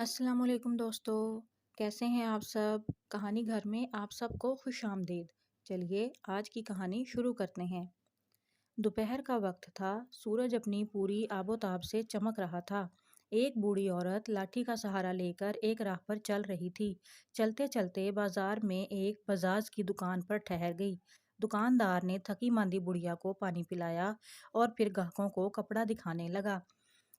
السلام علیکم دوستو، کیسے ہیں آپ سب؟ کہانی گھر میں آپ سب کو خوش آمدید۔ چلیے آج کی کہانی شروع کرتے ہیں۔ دوپہر کا وقت تھا، سورج اپنی پوری آب و تاب سے چمک رہا تھا۔ ایک بوڑھی عورت لاٹھی کا سہارا لے کر ایک راہ پر چل رہی تھی۔ چلتے چلتے بازار میں ایک بزاز کی دکان پر ٹھہر گئی۔ دکاندار نے تھکی ماندی بڑھیا کو پانی پلایا اور پھر گاہکوں کو کپڑا دکھانے لگا۔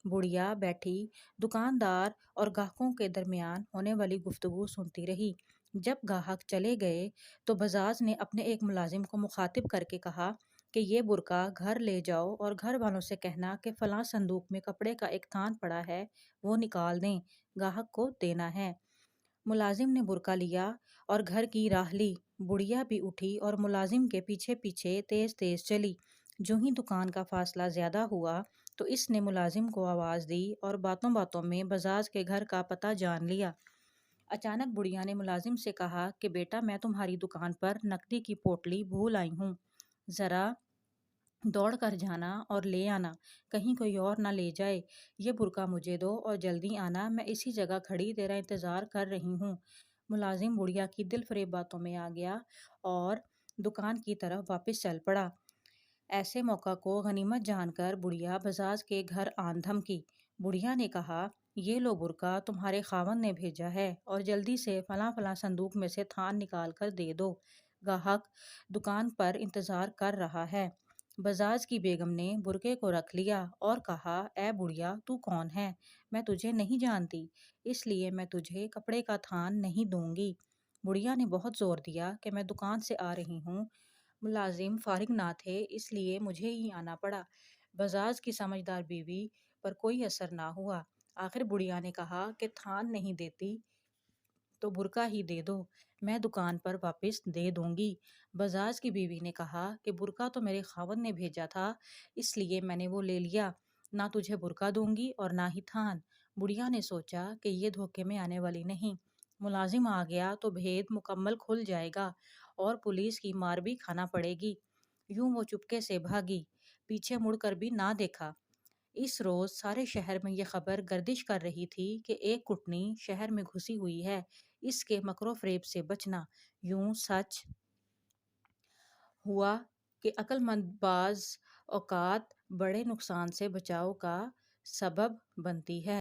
بڑھیا بیٹھی دکاندار اور گاہکوں کے درمیان ہونے والی گفتگو سنتی رہی۔ جب گاہک چلے گئے تو بزاز نے اپنے ایک ملازم کو مخاطب کر کے کہا کہ یہ برقع گھر لے جاؤ اور گھر والوں سے کہنا کہ فلاں صندوق میں کپڑے کا ایک تھان پڑا ہے، وہ نکال دیں، گاہک کو دینا ہے۔ ملازم نے برقع لیا اور گھر کی راہ لی۔ بڑھیا بھی اٹھی اور ملازم کے پیچھے پیچھے تیز تیز چلی۔ جو ہی دکان کا فاصلہ زیادہ ہوا تو اس نے ملازم کو آواز دی اور باتوں باتوں میں بزاز کے گھر کا پتہ جان لیا۔ اچانک بڑھیا نے ملازم سے کہا کہ بیٹا، میں تمہاری دکان پر نقدی کی پوٹلی بھول آئی ہوں، ذرا دوڑ کر جانا اور لے آنا، کہیں کوئی اور نہ لے جائے۔ یہ برقع مجھے دو اور جلدی آنا، میں اسی جگہ کھڑی تیرا انتظار کر رہی ہوں۔ ملازم بڑھیا کی دل فریب باتوں میں آ گیا اور دکان کی طرف واپس چل پڑا۔ ایسے موقع کو غنیمت جان کر بڑھیا بزاز کے گھر آن دھمکی۔ بڑھیا نے کہا، یہ لو برقع تمہارے خاوند نے بھیجا ہے اور جلدی سے فلاں فلاں صندوق میں سے تھان نکال کر دے دو، گاہک دکان پر انتظار کر رہا ہے۔ بزاز کی بیگم نے برقعے کو رکھ لیا اور کہا، اے بڑھیا، تو کون ہے؟ میں تجھے نہیں جانتی، اس لیے میں تجھے کپڑے کا تھان نہیں دوں گی۔ بڑھیا نے بہت زور دیا کہ میں دکان سے آ رہی ہوں، ملازم فارغ نہ تھے، اس لیے مجھے ہی آنا پڑا۔ بزاز کی سمجھدار بیوی پر کوئی اثر نہ ہوا۔ آخر بڑھیا نے کہا کہ تھان نہیں دیتی تو برقع ہی دے دو، میں دکان پر واپس دے دوں گی۔ بزاز کی بیوی نے کہا کہ برقع تو میرے خاوند نے بھیجا تھا، اس لیے میں نے وہ لے لیا، نہ تجھے برقع دوں گی اور نہ ہی تھان۔ بڑھیا نے سوچا کہ یہ دھوکے میں آنے والی نہیں، ملازم آ گیا تو بھید مکمل کھل جائے گا اور پولیس کی مار بھی کھانا پڑے گی۔ یوں وہ چپکے سے بھاگی، پیچھے مڑ کر بھی نہ دیکھا۔ اس روز سارے شہر میں یہ خبر گردش کر رہی تھی کہ ایک کٹنی شہر میں گھسی ہوئی ہے، اس کے مکر و فریب سے بچنا۔ یوں سچ ہوا کہ عقل مند بعض اوقات بڑے نقصان سے بچاؤ کا سبب بنتی ہے۔